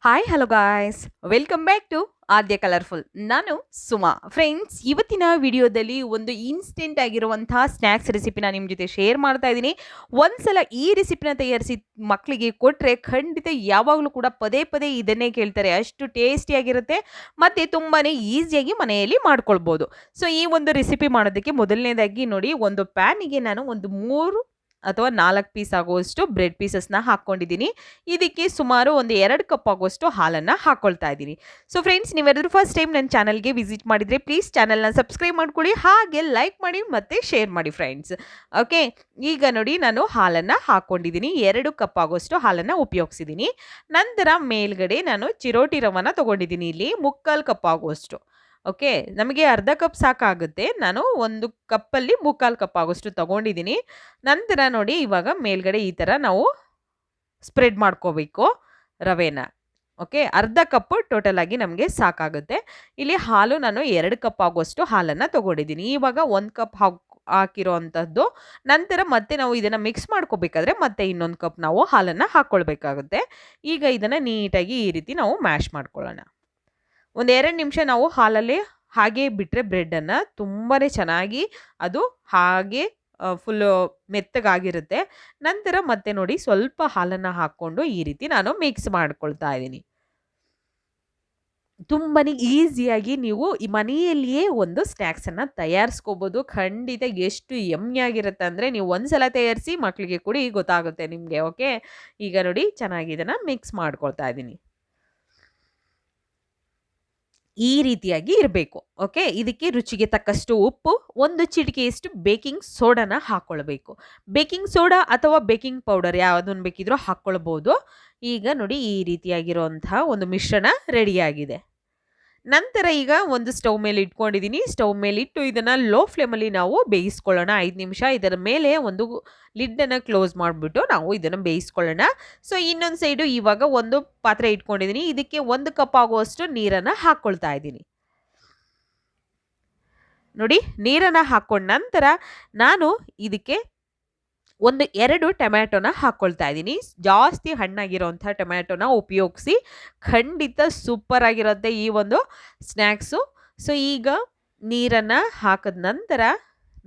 Hi hello guys, welcome back to Aadya colourful. ನಾನು Suma. Friends, ಇವತ್ತಿನ ವಿಡಿಯೋದಲ್ಲಿ ಒಂದು ಇನ್ಸ್ಟೆಂಟ್ ಆಗಿರುವಂತಹ ಸ್ನ್ಯಾಕ್ಸ್ ರೆಸಿಪಿನ ನಿಮ್ಮ ಜೊತೆ ಶೇರ್ ಮಾಡ್ತಾ ಇದ್ದೀನಿ. ಒಂದ್ಸಲ ಈ ರೆಸಿಪಿನ ತಯಾರಿಸಿ ಮಕ್ಕಳಿಗೆ ಕೊಟ್ಟರೆ ಖಂಡಿತ ಯಾವಾಗಲೂ ಕೂಡ ಪದೇ ಪದೇ ಇದನ್ನೇ ಕೇಳ್ತಾರೆ. ಅಷ್ಟು ಟೇಸ್ಟಿಯಾಗಿರುತ್ತೆ ಮತ್ತು ತುಂಬಾ ಈಸಿಯಾಗಿ ಮನೆಯಲ್ಲಿ ಮಾಡ್ಕೊಳ್ಬೋದು. ಸೊ ಈ ಒಂದು ರೆಸಿಪಿ ಮಾಡೋದಕ್ಕೆ ಮೊದಲನೇದಾಗಿ ನೋಡಿ, ಒಂದು ಪ್ಯಾನಿಗೆ ನಾನು ಒಂದು 3 ಅಥವಾ 4 ಪೀಸ್ ಆಗುವಷ್ಟು ಬ್ರೆಡ್ ಪೀಸಸ್ನ ಹಾಕ್ಕೊಂಡಿದ್ದೀನಿ. ಇದಕ್ಕೆ ಸುಮಾರು ಒಂದು 2 ಕಪ್ ಆಗುವಷ್ಟು ಹಾಲನ್ನು ಹಾಕ್ಕೊಳ್ತಾ ಇದ್ದೀನಿ. ಸೊ ಫ್ರೆಂಡ್ಸ್, ನೀವೆಲ್ಲರೂ ಫಸ್ಟ್ ಟೈಮ್ ನನ್ನ ಚಾನಲ್ಗೆ ವಿಸಿಟ್ ಮಾಡಿದರೆ ಪ್ಲೀಸ್ ಚಾನಲ್ನ ಸಬ್ಸ್ಕ್ರೈಬ್ ಮಾಡ್ಕೊಳ್ಳಿ, ಹಾಗೆ ಲೈಕ್ ಮಾಡಿ ಮತ್ತು ಶೇರ್ ಮಾಡಿ ಫ್ರೆಂಡ್ಸ್. ಓಕೆ, ಈಗ ನೋಡಿ ನಾನು ಹಾಲನ್ನು ಹಾಕ್ಕೊಂಡಿದ್ದೀನಿ. 2 ಕಪ್ ಆಗುವಷ್ಟು ಹಾಲನ್ನು ಉಪಯೋಗಿಸಿದ್ದೀನಿ. ನಂತರ ಮೇಲ್ಗಡೆ ನಾನು ಚಿರೋಟಿ ರವನ ತೊಗೊಂಡಿದ್ದೀನಿ, ಇಲ್ಲಿ 3/4 ಕಪ್ ಆಗುವಷ್ಟು. ಓಕೆ, ನಮಗೆ ಅರ್ಧ ಕಪ್ ಸಾಕಾಗುತ್ತೆ. ನಾನು ಒಂದು ಕಪ್ಪಲ್ಲಿ 3/4 ಕಪ್ ಆಗೋಷ್ಟು ತೊಗೊಂಡಿದ್ದೀನಿ. ನಂತರ ನೋಡಿ, ಇವಾಗ ಮೇಲ್ಗಡೆ ಈ ಥರ ನಾವು ಸ್ಪ್ರೆಡ್ ಮಾಡ್ಕೋಬೇಕು ರವೆನ. ಓಕೆ, ಅರ್ಧ ಕಪ್ಪು ಟೋಟಲ್ ಆಗಿ ನಮಗೆ ಸಾಕಾಗುತ್ತೆ. ಇಲ್ಲಿ ಹಾಲು ನಾನು 2 ಕಪ್ ಆಗುವಷ್ಟು ಹಾಲನ್ನು ತೊಗೊಂಡಿದ್ದೀನಿ. ಇವಾಗ 1 ಕಪ್ ಹಾಕಿರೋ ಅಂಥದ್ದು. ನಂತರ ಮತ್ತೆ ನಾವು ಇದನ್ನು ಮಿಕ್ಸ್ ಮಾಡ್ಕೋಬೇಕಾದ್ರೆ ಮತ್ತೆ ಇನ್ನೊಂದು ಕಪ್ ನಾವು ಹಾಲನ್ನು ಹಾಕ್ಕೊಳ್ಬೇಕಾಗುತ್ತೆ. ಈಗ ಇದನ್ನು ನೀಟಾಗಿ ಈ ರೀತಿ ನಾವು ಮ್ಯಾಶ್ ಮಾಡ್ಕೊಳ್ಳೋಣ. ಒಂದು 2 ನಿಮಿಷ ನಾವು ಹಾಲಲ್ಲಿ ಹಾಗೆ ಬಿಟ್ಟರೆ ಬ್ರೆಡ್ಡನ್ನು ತುಂಬಾ ಚೆನ್ನಾಗಿ ಅದು ಹಾಗೆ ಫುಲ್ಲು ಮೆತ್ತಗಾಗಿರುತ್ತೆ. ನಂತರ ಮತ್ತೆ ನೋಡಿ, ಸ್ವಲ್ಪ ಹಾಲನ್ನು ಹಾಕ್ಕೊಂಡು ಈ ರೀತಿ ನಾನು ಮಿಕ್ಸ್ ಮಾಡ್ಕೊಳ್ತಾ ಇದ್ದೀನಿ. ತುಂಬಾ ಈಸಿಯಾಗಿ ನೀವು ಈ ಮನೆಯಲ್ಲಿಯೇ ಒಂದು ಸ್ನ್ಯಾಕ್ಸನ್ನು ತಯಾರಿಸ್ಕೋಬೋದು. ಖಂಡಿತ ಎಷ್ಟು ಯಮ್ಮಿಯಾಗಿರುತ್ತೆ ಅಂದರೆ, ನೀವು ಒಂದ್ಸಲ ತಯಾರಿಸಿ ಮಕ್ಕಳಿಗೆ ಕೊಡಿ, ಗೊತ್ತಾಗುತ್ತೆ ನಿಮಗೆ. ಓಕೆ, ಈಗ ನೋಡಿ ಚೆನ್ನಾಗಿ ಇದನ್ನು ಮಿಕ್ಸ್ ಮಾಡ್ಕೊಳ್ತಾ ಇದ್ದೀನಿ. ಈ ರೀತಿಯಾಗಿ ಇರಬೇಕು. ಓಕೆ, ಇದಕ್ಕೆ ರುಚಿಗೆ ತಕ್ಕಷ್ಟು ಉಪ್ಪು, 1 ಚಿಟಿಕೆಯಷ್ಟು ಬೇಕಿಂಗ್ ಸೋಡಾನ ಹಾಕ್ಕೊಳ್ಬೇಕು. ಬೇಕಿಂಗ್ ಸೋಡಾ ಅಥವಾ ಬೇಕಿಂಗ್ ಪೌಡರ್ ಯಾವುದನ್ನು ಬೇಕಿದ್ರೂ ಹಾಕ್ಕೊಳ್ಬೋದು. ಈಗ ನೋಡಿ, ಈ ರೀತಿಯಾಗಿರುವಂತಹ ಒಂದು ಮಿಶ್ರಣ ರೆಡಿಯಾಗಿದೆ. ನಂತರ ಈಗ ಒಂದು ಸ್ಟವ್ ಮೇಲೆ ಇಟ್ಕೊಂಡಿದ್ದೀನಿ. ಸ್ಟವ್ ಮೇಲೆ ಇಟ್ಟು ಇದನ್ನು ಲೋ ಫ್ಲೇಮಲ್ಲಿ ನಾವು ಬೇಯಿಸ್ಕೊಳ್ಳೋಣ 5 ನಿಮಿಷ. ಇದರ ಮೇಲೆ ಒಂದು ಲಿಡ್ಡನ್ನು ಕ್ಲೋಸ್ ಮಾಡಿಬಿಟ್ಟು ನಾವು ಇದನ್ನು ಬೇಯಿಸ್ಕೊಳ್ಳೋಣ. ಸೊ ಇನ್ನೊಂದು ಸೈಡು ಇವಾಗ ಒಂದು ಪಾತ್ರೆ ಇಟ್ಕೊಂಡಿದ್ದೀನಿ. ಇದಕ್ಕೆ 1 ಕಪ್ ಆಗುವಷ್ಟು ನೀರನ್ನು ಹಾಕ್ಕೊಳ್ತಾ ಇದ್ದೀನಿ. ನೋಡಿ, ನೀರನ್ನು ಹಾಕ್ಕೊಂಡ ನಂತರ ನಾನು ಇದಕ್ಕೆ 2 ಟೊಮ್ಯಾಟೊನ ಹಾಕ್ಕೊಳ್ತಾ ಇದ್ದೀನಿ. ಜಾಸ್ತಿ ಹಣ್ಣಾಗಿರೋಂಥ ಟೊಮ್ಯಾಟೊನ ಉಪಯೋಗಿಸಿ, ಖಂಡಿತ ಸೂಪರ್ ಆಗಿರುತ್ತೆ ಈ ಒಂದು ಸ್ನ್ಯಾಕ್ಸು. ಸೊ ಈಗ ನೀರನ್ನು ಹಾಕಿದ ನಂತರ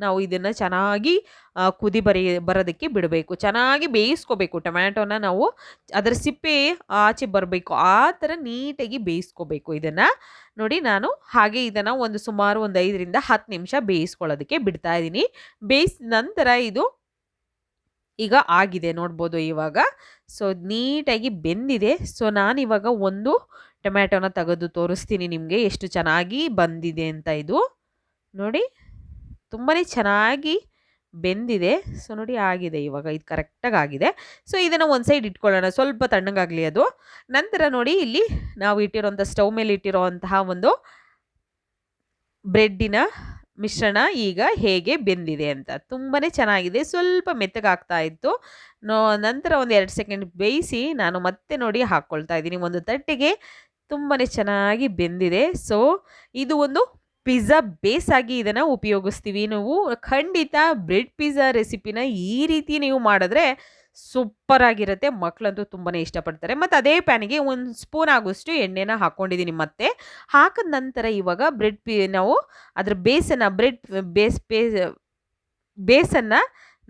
ನಾವು ಇದನ್ನು ಚೆನ್ನಾಗಿ ಕುದಿ ಬರೋದಕ್ಕೆ ಬಿಡಬೇಕು. ಚೆನ್ನಾಗಿ ಬೇಯಿಸ್ಕೋಬೇಕು ಟೊಮ್ಯಾಟೊನ. ನಾವು ಅದರ ಸಿಪ್ಪೆ ಆಚೆ ಬರಬೇಕು, ಆ ಥರ ನೀಟಾಗಿ ಬೇಯಿಸ್ಕೋಬೇಕು ಇದನ್ನು. ನೋಡಿ, ನಾನು ಹಾಗೆ ಇದನ್ನು ಸುಮಾರು 5 ರಿಂದ 10 ನಿಮಿಷ ಬೇಯಿಸ್ಕೊಳ್ಳೋದಕ್ಕೆ ಬಿಡ್ತಾ ಇದ್ದೀನಿ. ಬೇಯಿಸಿದ ನಂತರ ಇದು ಈಗ ಆಗಿದೆ ನೋಡ್ಬೋದು ಇವಾಗ. ಸೊ ನೀಟಾಗಿ ಬೆಂದಿದೆ. ಸೊ ನಾನಿವಾಗ ಒಂದು ಟೊಮ್ಯಾಟೊನ ತೆಗೆದು ತೋರಿಸ್ತೀನಿ ನಿಮಗೆ ಎಷ್ಟು ಚೆನ್ನಾಗಿ ಬಂದಿದೆ ಅಂತ. ಇದು ನೋಡಿ, ತುಂಬಾ ಚೆನ್ನಾಗಿ ಬೆಂದಿದೆ. ಸೊ ನೋಡಿ, ಆಗಿದೆ ಇವಾಗ, ಇದು ಕರೆಕ್ಟಾಗಿ ಆಗಿದೆ. ಸೊ ಇದನ್ನು ಒಂದು ಸೈಡ್ ಇಟ್ಕೊಳ್ಳೋಣ, ಸ್ವಲ್ಪ ತಣ್ಣಗಾಗಲಿ ಅದು. ನಂತರ ನೋಡಿ, ಇಲ್ಲಿ ನಾವು ಇಟ್ಟಿರೋಂಥ ಸ್ಟವ್ ಮೇಲೆ ಇಟ್ಟಿರೋಂತಹ ಒಂದು ಬ್ರೆಡ್ಡಿನ ಮಿಶ್ರಣ ಈಗ ಹೇಗೆ ಬೆಂದಿದೆ ಅಂತ. ತುಂಬಾ ಚೆನ್ನಾಗಿದೆ. ಸ್ವಲ್ಪ ಮೆತ್ತಗಾಗ್ತಾ ಇತ್ತು. ನಂತರ ಒಂದು 2 ಸೆಕೆಂಡ್ ಬೇಯಿಸಿ ನಾನು ಮತ್ತೆ ನೋಡಿ ಹಾಕ್ಕೊಳ್ತಾ ಇದ್ದೀನಿ ಒಂದು ತಟ್ಟೆಗೆ. ತುಂಬಾ ಚೆನ್ನಾಗಿ ಬೆಂದಿದೆ. ಸೊ ಇದು ಒಂದು ಪಿಜ್ಜಾ ಬೇಸಾಗಿ ಇದನ್ನು ಉಪಯೋಗಿಸ್ತೀವಿ. ನೀವು ಖಂಡಿತ ಬ್ರೆಡ್ ಪಿಜ್ಜಾ ರೆಸಿಪಿನ ಈ ರೀತಿ ನೀವು ಮಾಡಿದ್ರೆ ಸೂಪರ್ ಆಗಿರುತ್ತೆ. ಮಕ್ಕಳಂತೂ ತುಂಬಾ ಇಷ್ಟಪಡ್ತಾರೆ. ಮತ್ತು ಅದೇ ಪ್ಯಾನಿಗೆ 1 ಸ್ಪೂನ್ ಆಗೋಷ್ಟು ಎಣ್ಣೆನ ಹಾಕ್ಕೊಂಡಿದ್ದೀನಿ. ಮತ್ತೆ ಹಾಕಿದ ನಂತರ ಇವಾಗ ನಾವು ಅದರ ಬೇಸನ್ನು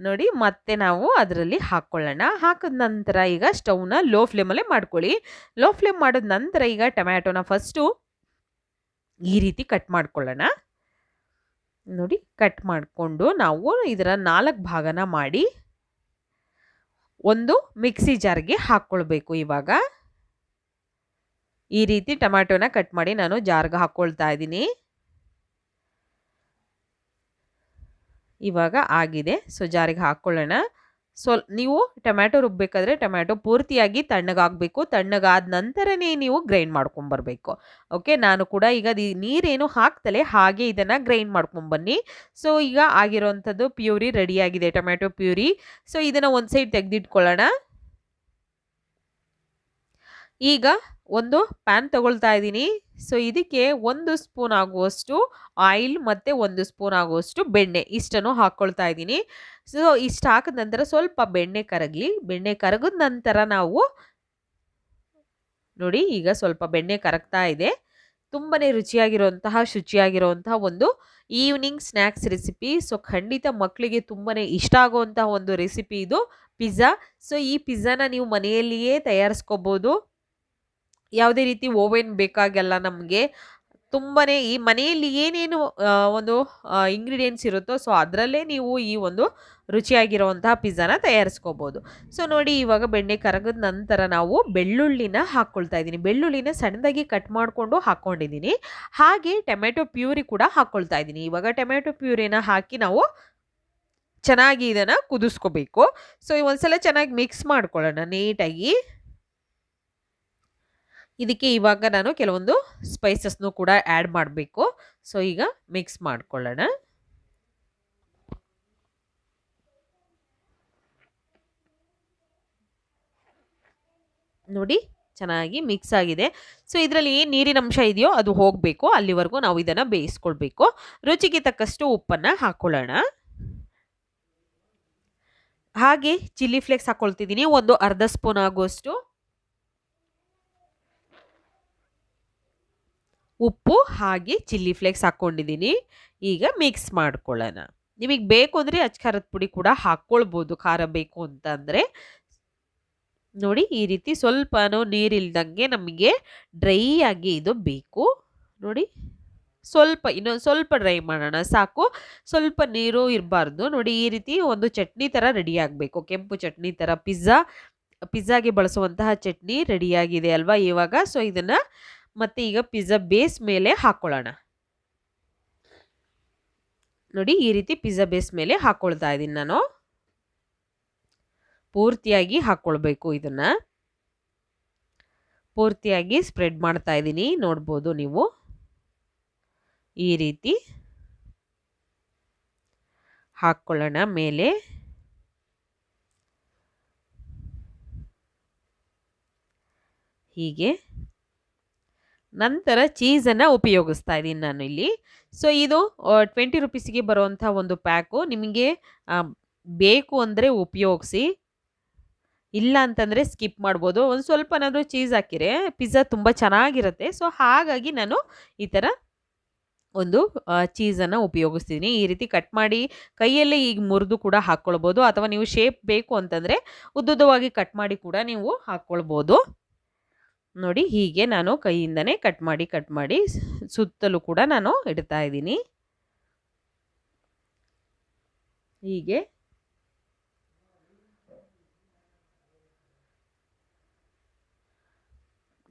ನೋಡಿ ಮತ್ತೆ ನಾವು ಅದರಲ್ಲಿ ಹಾಕ್ಕೊಳ್ಳೋಣ. ಹಾಕಿದ ನಂತರ ಈಗ ಸ್ಟವ್ನ ಲೋ ಫ್ಲೇಮಲ್ಲೇ ಮಾಡ್ಕೊಳ್ಳಿ. ಲೋ ಫ್ಲೇಮ್ ಮಾಡಿದ ನಂತರ ಈಗ ಟೊಮ್ಯಾಟೊನ ಫಸ್ಟು ಈ ರೀತಿ ಕಟ್ ಮಾಡ್ಕೊಳ್ಳೋಣ. ನೋಡಿ, ಕಟ್ ಮಾಡಿಕೊಂಡು ನಾವು ಇದರ 4 ಭಾಗನ ಮಾಡಿ ಒಂದು ಮಿಕ್ಸಿ ಜಾರ್ಗೆ ಹಾಕ್ಕೊಳ್ಬೇಕು. ಇವಾಗ ಈ ರೀತಿ ಟೊಮ್ಯಾಟೊನ ಕಟ್ ಮಾಡಿ ನಾನು ಜಾರ್ಗೆ ಹಾಕ್ಕೊಳ್ತಾ ಇದ್ದೀನಿ. ಇವಾಗ ಆಗಿದೆ. ಸೊ ಜಾರಿಗೆ ಹಾಕ್ಕೊಳ್ಳೋಣ. ನೀವು ಟೊಮ್ಯಾಟೊ ರುಬ್ಬಬೇಕಾದ್ರೆ ಟೊಮ್ಯಾಟೊ ಪೂರ್ತಿಯಾಗಿ ತಣ್ಣಗಾಗಬೇಕು. ತಣ್ಣಗಾದ ನಂತರನೇ ನೀವು ಗ್ರೈಂಡ್ ಮಾಡ್ಕೊಂಬರ್ಬೇಕು. ಓಕೆ, ನಾನು ಕೂಡ ಈಗ ನೀರೇನು ಹಾಕ್ತಲೇ ಹಾಗೆ ಇದನ್ನು ಗ್ರೈಂಡ್ ಮಾಡ್ಕೊಂಬನ್ನಿ. ಸೊ ಈಗ ಆಗಿರೋವಂಥದ್ದು ಪ್ಯೂರಿ ರೆಡಿಯಾಗಿದೆ, ಟೊಮ್ಯಾಟೊ ಪ್ಯೂರಿ. ಸೊ ಇದನ್ನು ಒಂದು ಸೈಡ್ ತೆಗೆದಿಟ್ಕೊಳ್ಳೋಣ. ಈಗ ಒಂದು ಪ್ಯಾನ್ ತಗೊಳ್ತಾ ಇದ್ದೀನಿ. ಸೊ ಇದಕ್ಕೆ 1 ಸ್ಪೂನ್ ಆಗುವಷ್ಟು ಆಯಿಲ್ ಮತ್ತು 1 ಸ್ಪೂನ್ ಆಗುವಷ್ಟು ಬೆಣ್ಣೆ ಇಷ್ಟನ್ನು ಹಾಕ್ಕೊಳ್ತಾ ಇದ್ದೀನಿ. ಸೊ ಇಷ್ಟು ಹಾಕಿದ ನಂತರ ಸ್ವಲ್ಪ ಬೆಣ್ಣೆ ಕರಗಲಿ. ಬೆಣ್ಣೆ ಕರಗಿದ ನಂತರ ನಾವು ನೋಡಿ ಈಗ ಸ್ವಲ್ಪ ಬೆಣ್ಣೆ ಕರಗ್ತಾ ಇದೆ. ತುಂಬಾ ರುಚಿಯಾಗಿರುವಂತಹ ಶುಚಿಯಾಗಿರುವಂತಹ ಒಂದು ಈವ್ನಿಂಗ್ ಸ್ನ್ಯಾಕ್ಸ್ ರೆಸಿಪಿ. ಸೊ ಖಂಡಿತ ಮಕ್ಕಳಿಗೆ ತುಂಬಾ ಇಷ್ಟ ಆಗುವಂತಹ ಒಂದು ರೆಸಿಪಿ ಇದು ಪಿಜ್ಜಾ. ಸೊ ಈ ಪಿಜ್ಜಾನ ನೀವು ಮನೆಯಲ್ಲಿಯೇ ತಯಾರಿಸ್ಕೋಬೋದು. ಯಾವುದೇ ರೀತಿ ಓವೆನ್ ಬೇಕಾಗಲ್ಲ ನಮಗೆ. ತುಂಬಾನೇ ಈ ಮನೆಯಲ್ಲಿ ಏನೇನು ಒಂದು ಇಂಗ್ರೀಡಿಯೆಂಟ್ಸ್ ಇರುತ್ತೋ ಸೊ ಅದರಲ್ಲೇ ನೀವು ಈ ಒಂದು ರುಚಿಯಾಗಿರುವಂತಹ ಪಿಜ್ಜಾನ ತಯಾರಿಸ್ಕೋಬೋದು. ಸೊ ನೋಡಿ ಇವಾಗ ಬೆಣ್ಣೆ ಕರಗದ ನಂತರ ನಾವು ಬೆಳ್ಳುಳ್ಳಿನ ಹಾಕ್ಕೊಳ್ತಾ ಇದ್ದೀನಿ. ಬೆಳ್ಳುಳ್ಳಿನ ಸಣ್ಣದಾಗಿ ಕಟ್ ಮಾಡಿಕೊಂಡು ಹಾಕ್ಕೊಂಡಿದ್ದೀನಿ. ಹಾಗೆ ಟೊಮೆಟೊ ಪ್ಯೂರಿ ಕೂಡ ಹಾಕ್ಕೊಳ್ತಾ ಇದ್ದೀನಿ. ಇವಾಗ ಟೊಮೆಟೊ ಪ್ಯೂರಿನ ಹಾಕಿ ನಾವು ಚೆನ್ನಾಗಿ ಇದನ್ನು ಕುದಿಸ್ಕೋಬೇಕು. ಸೊ ಒಂದ್ಸಲ ಚೆನ್ನಾಗಿ ಮಿಕ್ಸ್ ಮಾಡ್ಕೊಳ್ಳೋಣ ನೀಟಾಗಿ. ಇದಕ್ಕೆ ಇವಾಗ ನಾನು ಕೆಲವೊಂದು ಸ್ಪೈಸಸ್ನು ಕೂಡ ಆ್ಯಡ್ ಮಾಡಬೇಕು. ಸೊ ಈಗ ಮಿಕ್ಸ್ ಮಾಡ್ಕೊಳ್ಳೋಣ. ನೋಡಿ ಚೆನ್ನಾಗಿ ಮಿಕ್ಸ್ ಆಗಿದೆ. ಸೊ ಇದರಲ್ಲಿ ಏನು ನೀರಿನ ಅಂಶ ಇದೆಯೋ ಅದು ಹೋಗಬೇಕು. ಅಲ್ಲಿವರೆಗೂ ನಾವು ಇದನ್ನು ಬೇಯಿಸ್ಕೊಳ್ಬೇಕು. ರುಚಿಗೆ ತಕ್ಕಷ್ಟು ಉಪ್ಪನ್ನು ಹಾಕ್ಕೊಳ್ಳೋಣ. ಹಾಗೆ ಚಿಲ್ಲಿ ಫ್ಲೇಕ್ಸ್ ಹಾಕ್ಕೊಳ್ತಿದ್ದೀನಿ, ಒಂದು ಅರ್ಧ ಸ್ಪೂನ್ ಆಗುವಷ್ಟು. ಉಪ್ಪು ಹಾಗೆ ಚಿಲ್ಲಿ ಫ್ಲೇಕ್ಸ್ ಹಾಕ್ಕೊಂಡಿದ್ದೀನಿ. ಈಗ ಮಿಕ್ಸ್ ಮಾಡ್ಕೊಳ್ಳೋಣ. ನಿಮಗೆ ಬೇಕು ಅಂದರೆ ಅಚ್ಕಾರದ ಪುಡಿ ಕೂಡ ಹಾಕ್ಕೊಳ್ಬೋದು, ಖಾರ ಬೇಕು ಅಂತಂದರೆ. ನೋಡಿ ಈ ರೀತಿ ಸ್ವಲ್ಪನೂ ನೀರಿಲ್ದಂಗೆ ನಮಗೆ ಡ್ರೈ ಆಗಿ ಇದು ಬೇಕು. ನೋಡಿ ಇನ್ನೊಂದು ಸ್ವಲ್ಪ ಡ್ರೈ ಮಾಡೋಣ ಸಾಕು. ಸ್ವಲ್ಪ ನೀರು ಇರಬಾರ್ದು. ನೋಡಿ ಈ ರೀತಿ ಒಂದು ಚಟ್ನಿ ಥರ ರೆಡಿ ಆಗಬೇಕು, ಕೆಂಪು ಚಟ್ನಿ ಥರ. ಪಿಜ್ಜಾಗೆ ಬಳಸುವಂತಹ ಚಟ್ನಿ ರೆಡಿಯಾಗಿದೆ ಅಲ್ವಾ ಇವಾಗ. ಸೊ ಇದನ್ನು ಮತ್ತೆ ಈಗ ಪಿಜ್ಜಾ ಬೇಸ್ ಮೇಲೆ ಹಾಕ್ಕೊಳ್ಳೋಣ. ನೋಡಿ ಈ ರೀತಿ ಪಿಜ್ಜಾ ಬೇಸ್ ಮೇಲೆ ಹಾಕ್ಕೊಳ್ತಾ ಇದ್ದೀನಿ ನಾನು. ಪೂರ್ತಿಯಾಗಿ ಹಾಕ್ಕೊಳ್ಬೇಕು. ಇದನ್ನು ಪೂರ್ತಿಯಾಗಿ ಸ್ಪ್ರೆಡ್ ಮಾಡ್ತಾ ಇದ್ದೀನಿ, ನೋಡ್ಬೋದು ನೀವು. ಈ ರೀತಿ ಹಾಕ್ಕೊಳ್ಳೋಣ ಮೇಲೆ. ಹೀಗೆ ನಂತರ ಚೀಸನ್ನು ಉಪಯೋಗಿಸ್ತಾ ಇದ್ದೀನಿ ನಾನು ಇಲ್ಲಿ. ಸೊ ಇದು 20 ರುಪೀಸಿಗೆ ಬರುವಂಥ ಒಂದು ಪ್ಯಾಕು. ನಿಮಗೆ ಬೇಕು ಅಂದರೆ ಉಪಯೋಗಿಸಿ, ಇಲ್ಲ ಅಂತಂದರೆ ಸ್ಕಿಪ್ ಮಾಡ್ಬೋದು. ಒಂದು ಸ್ವಲ್ಪನಾದರೂ ಚೀಸ್ ಹಾಕಿರೆ ಪಿಜ್ಜಾ ತುಂಬ ಚೆನ್ನಾಗಿರುತ್ತೆ. ಸೊ ಹಾಗಾಗಿ ನಾನು ಈ ಥರ ಒಂದು ಚೀಸನ್ನು ಉಪಯೋಗಿಸ್ತೀನಿ. ಈ ರೀತಿ ಕಟ್ ಮಾಡಿ ಕೈಯಲ್ಲೇ ಈಗ ಮುರಿದು ಕೂಡ ಹಾಕ್ಕೊಳ್ಬೋದು, ಅಥವಾ ನೀವು ಶೇಪ್ ಬೇಕು ಅಂತಂದರೆ ಉದ್ದುದ್ದವಾಗಿ ಕಟ್ ಮಾಡಿ ಕೂಡ ನೀವು ಹಾಕ್ಕೊಳ್ಬೋದು. ನೋಡಿ ಹೀಗೆ ನಾನು ಕೈಯಿಂದನೇ ಕಟ್ ಮಾಡಿ ಸುತ್ತಲೂ ಕೂಡ ನಾನು ಇಡ್ತಾ ಇದ್ದೀನಿ. ಹೀಗೆ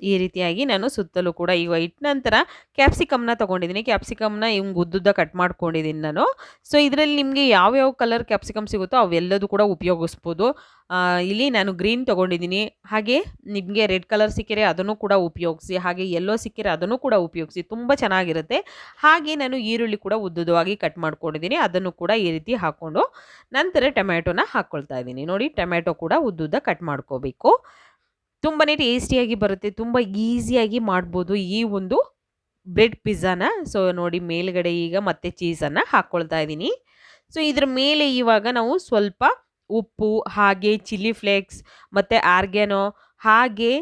ಈ ರೀತಿಯಾಗಿ ನಾನು ಸುತ್ತಲೂ ಕೂಡ ಈಗ ಇಟ್ಟ ನಂತರ ಕ್ಯಾಪ್ಸಿಕಮ್ನ ತೊಗೊಂಡಿದ್ದೀನಿ. ಕ್ಯಾಪ್ಸಿಕಮ್ನ ಹಿಂಗೆ ಉದ್ದುದ್ದ ಕಟ್ ಮಾಡ್ಕೊಂಡಿದ್ದೀನಿ ನಾನು. ಸೊ ಇದರಲ್ಲಿ ನಿಮಗೆ ಯಾವ್ಯಾವ ಕಲರ್ ಕ್ಯಾಪ್ಸಿಕಮ್ ಸಿಗುತ್ತೋ ಅವೆಲ್ಲದೂ ಕೂಡ ಉಪಯೋಗಿಸ್ಬೋದು. ಇಲ್ಲಿ ನಾನು ಗ್ರೀನ್ ತೊಗೊಂಡಿದ್ದೀನಿ. ಹಾಗೆ ನಿಮಗೆ ರೆಡ್ ಕಲರ್ ಸಿಕ್ಕಿರೆ ಅದನ್ನು ಕೂಡ ಉಪಯೋಗಿಸಿ, ಹಾಗೆ ಯೆಲ್ಲೋ ಸಿಕ್ಕಿರೆ ಅದನ್ನು ಕೂಡ ಉಪಯೋಗಿಸಿ, ತುಂಬ ಚೆನ್ನಾಗಿರುತ್ತೆ. ಹಾಗೆ ನಾನು ಈರುಳ್ಳಿ ಕೂಡ ಉದ್ದುದ್ದವಾಗಿ ಕಟ್ ಮಾಡ್ಕೊಂಡಿದ್ದೀನಿ, ಅದನ್ನು ಕೂಡ ಈ ರೀತಿ ಹಾಕ್ಕೊಂಡು ನಂತರ ಟೊಮ್ಯಾಟೊನ ಹಾಕ್ಕೊಳ್ತಾ ಇದ್ದೀನಿ. ನೋಡಿ ಟೊಮ್ಯಾಟೊ ಕೂಡ ಉದ್ದುದ್ದ ಕಟ್ ಮಾಡ್ಕೋಬೇಕು. ತುಂಬಾ ಟೇಸ್ಟಿಯಾಗಿ ಬರುತ್ತೆ, ತುಂಬ ಈಸಿಯಾಗಿ ಮಾಡ್ಬೋದು ಈ ಒಂದು ಬ್ರೆಡ್ ಪಿಜ್ಜಾನ. ಸೊ ನೋಡಿ ಮೇಲ್ಗಡೆ ಈಗ ಮತ್ತೆ ಚೀಸನ್ನು ಹಾಕ್ಕೊಳ್ತಾ ಇದ್ದೀನಿ. ಸೊ ಇದ್ರ ಮೇಲೆ ಇವಾಗ ನಾವು ಸ್ವಲ್ಪ ಉಪ್ಪು ಹಾಗೆ ಚಿಲ್ಲಿ ಫ್ಲೇಕ್ಸ್ ಮತ್ತು ಆರ್ಗ್ಯಾನೋ ಹಾಗೆ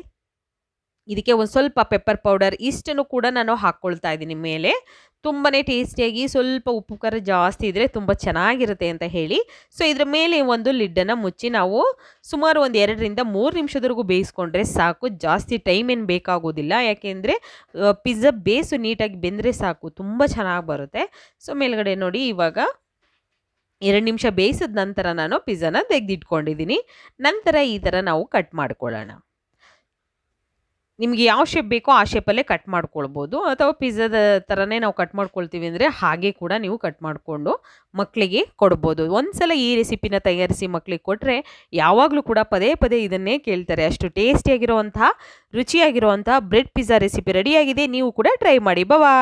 ಇದಕ್ಕೆ ಒಂದು ಸ್ವಲ್ಪ ಪೆಪ್ಪರ್ ಪೌಡರ್ ಇಷ್ಟನ್ನು ಕೂಡ ನಾನು ಹಾಕ್ಕೊಳ್ತಾ ಇದ್ದೀನಿ ಮೇಲೆ. ತುಂಬಾ ಟೇಸ್ಟಿಯಾಗಿ, ಸ್ವಲ್ಪ ಉಪ್ಪು ಖಾರ ಜಾಸ್ತಿ ಇದ್ದರೆ ತುಂಬ ಚೆನ್ನಾಗಿರುತ್ತೆ ಅಂತ ಹೇಳಿ. ಸೊ ಇದ್ರ ಮೇಲೆ ಒಂದು ಲಿಡ್ಡನ್ನು ಮುಚ್ಚಿ ನಾವು ಸುಮಾರು ಒಂದು 2 ರಿಂದ 3 ನಿಮಿಷದವರೆಗೂ ಬೇಯಿಸ್ಕೊಂಡ್ರೆ ಸಾಕು. ಜಾಸ್ತಿ ಟೈಮ್ ಏನು ಬೇಕಾಗೋದಿಲ್ಲ, ಯಾಕೆಂದರೆ ಪಿಜ್ಜಾ ಬೇಸು ನೀಟಾಗಿ ಬೆಂದರೆ ಸಾಕು, ತುಂಬ ಚೆನ್ನಾಗಿ ಬರುತ್ತೆ. ಸೊ ಮೇಲ್ಗಡೆ ನೋಡಿ ಇವಾಗ 2 ನಿಮಿಷ ಬೇಯಿಸಿದ ನಂತರ ನಾನು ಪಿಜ್ಜಾನ ತೆಗೆದಿಟ್ಕೊಂಡಿದ್ದೀನಿ. ನಂತರ ಈ ಥರ ನಾವು ಕಟ್ ಮಾಡ್ಕೊಳ್ಳೋಣ. ನಿಮಗೆ ಯಾವ ಶೇಪ್ ಬೇಕೋ ಆ ಶೇಪಲ್ಲೇ ಕಟ್ ಮಾಡ್ಕೊಳ್ಬೋದು, ಅಥವಾ ಪಿಜ್ಜಾದ ಥರನೇ ನಾವು ಕಟ್ ಮಾಡ್ಕೊಳ್ತೀವಿ ಅಂದರೆ ಹಾಗೆ ಕೂಡ ನೀವು ಕಟ್ ಮಾಡಿಕೊಂಡು ಮಕ್ಕಳಿಗೆ ಕೊಡ್ಬೋದು. ಒಂದ್ಸಲ ಈ ರೆಸಿಪಿನ ತಯಾರಿಸಿ ಮಕ್ಕಳಿಗೆ ಕೊಟ್ಟರೆ ಯಾವಾಗಲೂ ಕೂಡ ಪದೇ ಪದೇ ಇದನ್ನೇ ಕೇಳ್ತಾರೆ. ಅಷ್ಟು ಟೇಸ್ಟಿಯಾಗಿರುವಂತಹ ರುಚಿಯಾಗಿರುವಂತಹ ಬ್ರೆಡ್ ಪಿಜ್ಜಾ ರೆಸಿಪಿ ರೆಡಿಯಾಗಿದೆ. ನೀವು ಕೂಡ ಟ್ರೈ ಮಾಡಿ. ಬಾಯ್.